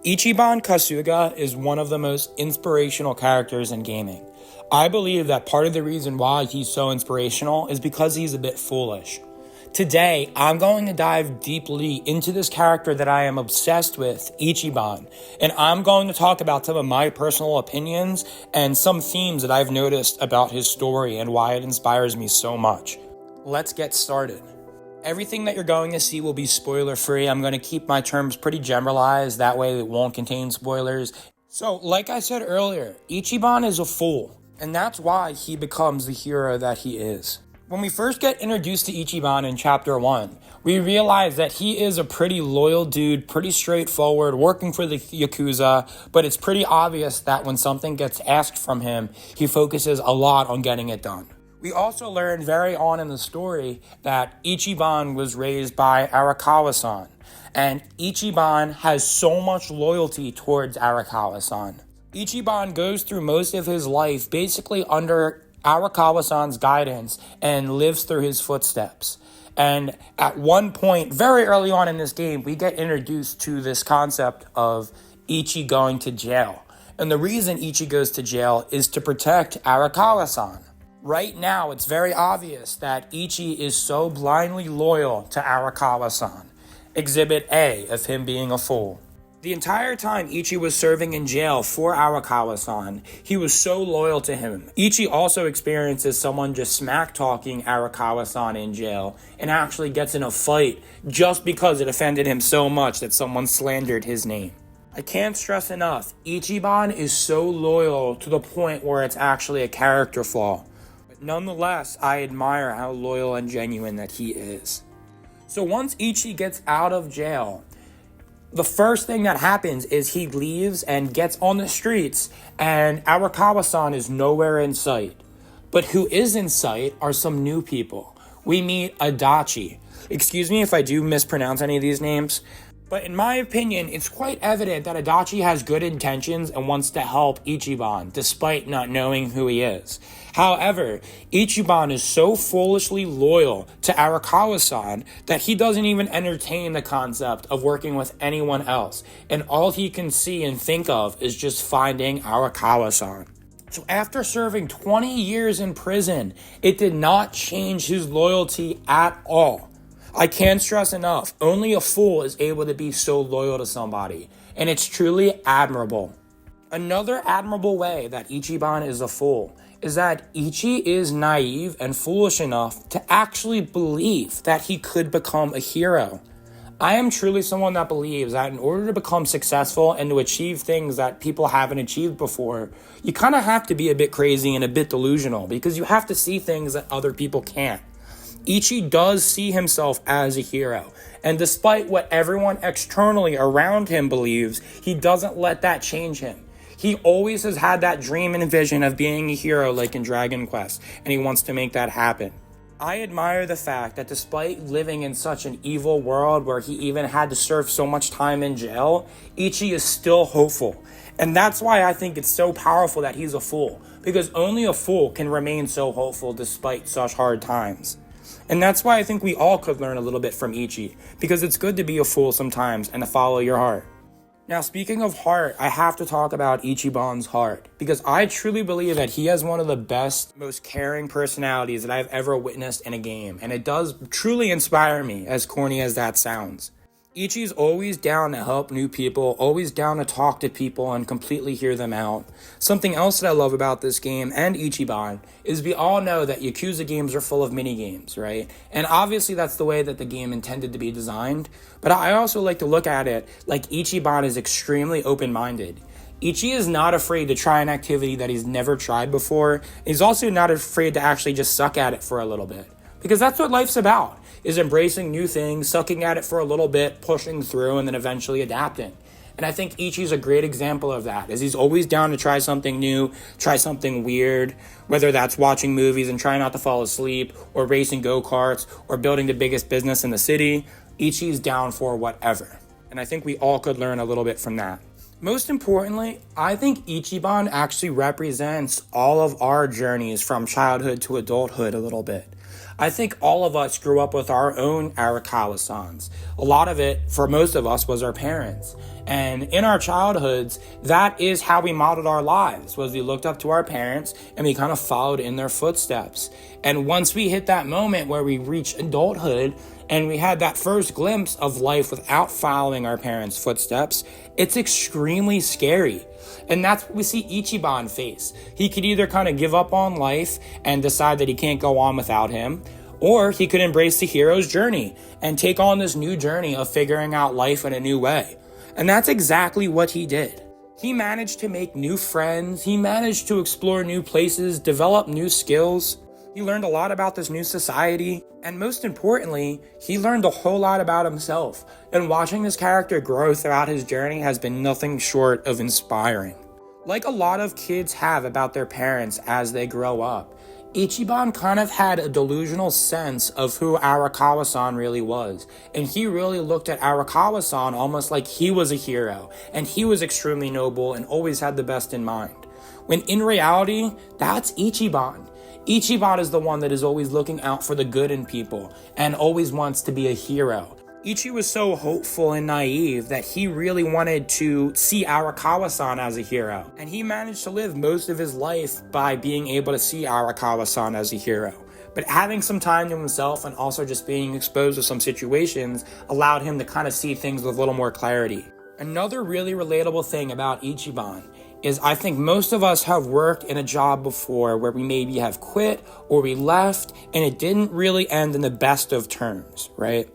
Ichiban Kasuga is one of the most inspirational characters in gaming. I believe that part of the reason why he's so inspirational is because he's a bit foolish. Today, I'm going to dive deeply into this character that I am obsessed with, Ichiban, and I'm going to talk about some of my personal opinions and some themes that I've noticed about his story and why it inspires me so much. Let's get started. Everything that you're going to see will be spoiler-free. I'm going to keep my terms pretty generalized, that way it won't contain spoilers. So, like I said earlier, Ichiban is a fool, and that's why he becomes the hero that he is. When we first get introduced to Ichiban in Chapter 1, we realize that he is a pretty loyal dude, pretty straightforward, working for the Yakuza, but it's pretty obvious that when something gets asked from him, he focuses a lot on getting it done. We also learn very on in the story that Ichiban was raised by Arakawa-san, and Ichiban has so much loyalty towards Arakawa-san. Ichiban goes through most of his life basically under Arakawa-san's guidance and lives through his footsteps. And at one point, very early on in this game, we get introduced to this concept of Ichi going to jail. And the reason Ichi goes to jail is to protect Arakawa-san. Right now, it's very obvious that Ichi is so blindly loyal to Arakawa-san. Exhibit A of him being a fool. The entire time Ichi was serving in jail for Arakawa-san, he was so loyal to him. Ichi also experiences someone just smack-talking Arakawa-san in jail and actually gets in a fight just because it offended him so much that someone slandered his name. I can't stress enough, Ichiban is so loyal to the point where it's actually a character flaw. But nonetheless, I admire how loyal and genuine that he is. So once Ichi gets out of jail, the first thing that happens is he leaves and gets on the streets, and Arakawa-san is nowhere in sight. But who is in sight are some new people. We meet Adachi. Excuse me if I do mispronounce any of these names, but in my opinion, it's quite evident that Adachi has good intentions and wants to help Ichiban, despite not knowing who he is. However, Ichiban is so foolishly loyal to Arakawa-san that he doesn't even entertain the concept of working with anyone else, and all he can see and think of is just finding Arakawa-san. So after serving 20 years in prison, it did not change his loyalty at all. I can't stress enough, only a fool is able to be so loyal to somebody, and it's truly admirable. Another admirable way that Ichiban is a fool is that Ichi is naive and foolish enough to actually believe that he could become a hero. I am truly someone that believes that in order to become successful and to achieve things that people haven't achieved before, you kind of have to be a bit crazy and a bit delusional because you have to see things that other people can't. Ichi does see himself as a hero, and despite what everyone externally around him believes, he doesn't let that change him. He always has had that dream and vision of being a hero like in Dragon Quest, and he wants to make that happen. I admire the fact that despite living in such an evil world where he even had to serve so much time in jail, Ichi is still hopeful. And that's why I think it's so powerful that he's a fool, because only a fool can remain so hopeful despite such hard times. And that's why I think we all could learn a little bit from Ichi, because it's good to be a fool sometimes and to follow your heart. Now, speaking of heart, I have to talk about Ichiban's heart, because I truly believe that he has one of the best, most caring personalities that I've ever witnessed in a game, and it does truly inspire me, as corny as that sounds. Ichi's always down to help new people, always down to talk to people and completely hear them out. Something else that I love about this game and Ichiban is we all know that Yakuza games are full of mini-games, right? And obviously that's the way that the game intended to be designed, but I also like to look at it like Ichiban is extremely open-minded. Ichi is not afraid to try an activity that he's never tried before. He's also not afraid to actually just suck at it for a little bit, because that's what life's about. Is embracing new things, sucking at it for a little bit, pushing through, and then eventually adapting. And I think Ichi's a great example of that, as he's always down to try something new, try something weird, whether that's watching movies and trying not to fall asleep, or racing go-karts, or building the biggest business in the city. Ichi's down for whatever. And I think we all could learn a little bit from that. Most importantly, I think Ichiban actually represents all of our journeys from childhood to adulthood a little bit. I think all of us grew up with our own Arakawa-sans. A lot of it, for most of us, was our parents. And in our childhoods, that is how we modeled our lives, was we looked up to our parents and we kind of followed in their footsteps. And once we hit that moment where we reached adulthood and we had that first glimpse of life without following our parents' footsteps, it's extremely scary. And that's what we see Ichiban face. He could either kind of give up on life and decide that he can't go on without him, or he could embrace the hero's journey and take on this new journey of figuring out life in a new way. And that's exactly what he did. He managed to make new friends, he managed to explore new places, develop new skills. He learned a lot about this new society, and most importantly, he learned a whole lot about himself. And watching this character grow throughout his journey has been nothing short of inspiring. Like a lot of kids have about their parents as they grow up, Ichiban kind of had a delusional sense of who Arakawa-san really was. And he really looked at Arakawa-san almost like he was a hero, and he was extremely noble and always had the best in mind. When in reality, that's Ichiban. Ichiban is the one that is always looking out for the good in people and always wants to be a hero. Ichi was so hopeful and naive that he really wanted to see Arakawa-san as a hero. And he managed to live most of his life by being able to see Arakawa-san as a hero. But having some time to himself and also just being exposed to some situations allowed him to kind of see things with a little more clarity. Another really relatable thing about Ichiban is I think most of us have worked in a job before where we maybe have quit or we left and it didn't really end in the best of terms, right?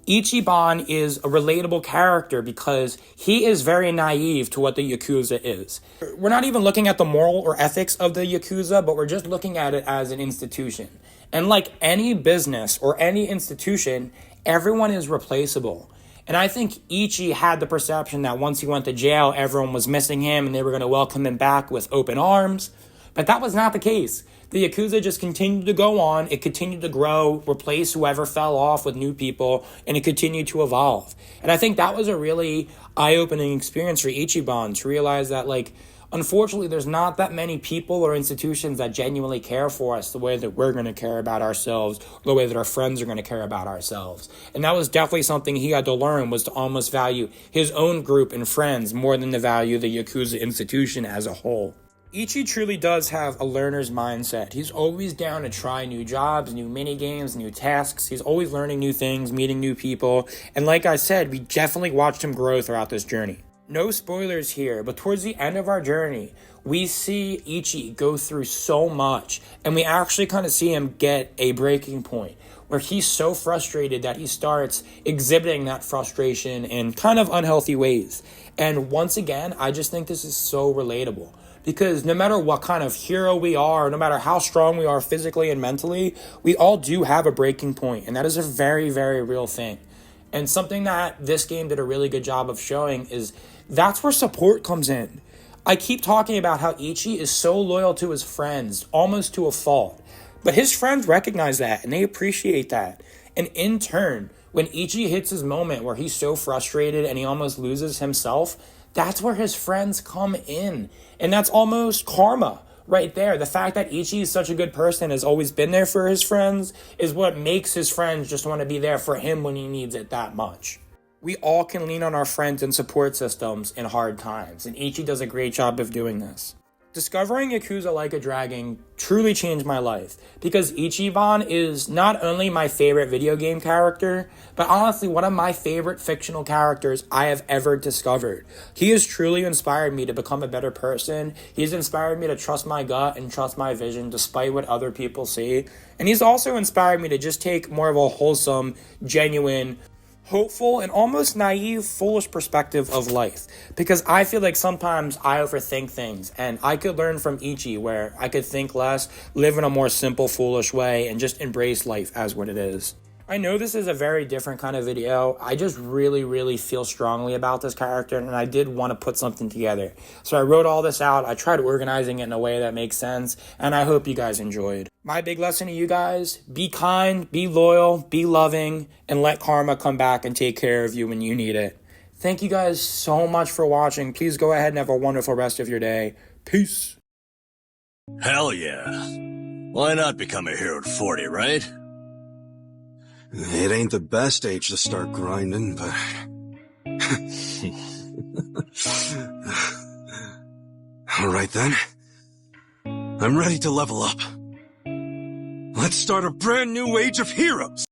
Ichiban is a relatable character because he is very naive to what the Yakuza is. We're not even looking at the moral or ethics of the Yakuza, but we're just looking at it as an institution. And like any business or any institution, everyone is replaceable. And I think Ichi had the perception that once he went to jail, everyone was missing him and they were going to welcome him back with open arms. But that was not the case. The Yakuza just continued to go on. It continued to grow, replace whoever fell off with new people, and it continued to evolve. And I think that was a really eye-opening experience for Ichiban to realize that, like, unfortunately, there's not that many people or institutions that genuinely care for us the way that we're going to care about ourselves, or the way that our friends are going to care about ourselves. And that was definitely something he had to learn, was to almost value his own group and friends more than to value the Yakuza institution as a whole. Ichi truly does have a learner's mindset. He's always down to try new jobs, new mini games, new tasks. He's always learning new things, meeting new people. And like I said, we definitely watched him grow throughout this journey. No spoilers here, but towards the end of our journey, we see Ichi go through so much, and we actually kind of see him get a breaking point where he's so frustrated that he starts exhibiting that frustration in kind of unhealthy ways. And once again, I just think this is so relatable. Because no matter what kind of hero we are, no matter how strong we are physically and mentally, we all do have a breaking point, and that is a very, very real thing. And something that this game did a really good job of showing is that's where support comes in. I keep talking about how Ichi is so loyal to his friends, almost to a fault. But his friends recognize that, and they appreciate that. And in turn, when Ichi hits his moment where he's so frustrated and he almost loses himself, that's where his friends come in. And that's almost karma right there. The fact that Ichi is such a good person, has always been there for his friends, is what makes his friends just want to be there for him when he needs it that much. We all can lean on our friends and support systems in hard times, and Ichi does a great job of doing this. Discovering Yakuza Like a Dragon truly changed my life, because Ichiban is not only my favorite video game character, but honestly one of my favorite fictional characters I have ever discovered. He has truly inspired me to become a better person. He's inspired me to trust my gut and trust my vision despite what other people see. And he's also inspired me to just take more of a wholesome, genuine, hopeful, and almost naive, foolish perspective of life. Because I feel like sometimes I overthink things, and I could learn from Ichi where I could think less, live in a more simple, foolish way, and just embrace life as what it is. I know this is a very different kind of video. I just really, really feel strongly about this character, and I did want to put something together. So I wrote all this out. I tried organizing it in a way that makes sense, and I hope you guys enjoyed. My big lesson to you guys: be kind, be loyal, be loving, and let karma come back and take care of you when you need it. Thank you guys so much for watching. Please go ahead and have a wonderful rest of your day. Peace. Hell yeah. Why not become a hero at 40, right? It ain't the best age to start grinding, but... Alright then. I'm ready to level up. Let's start a brand new age of heroes!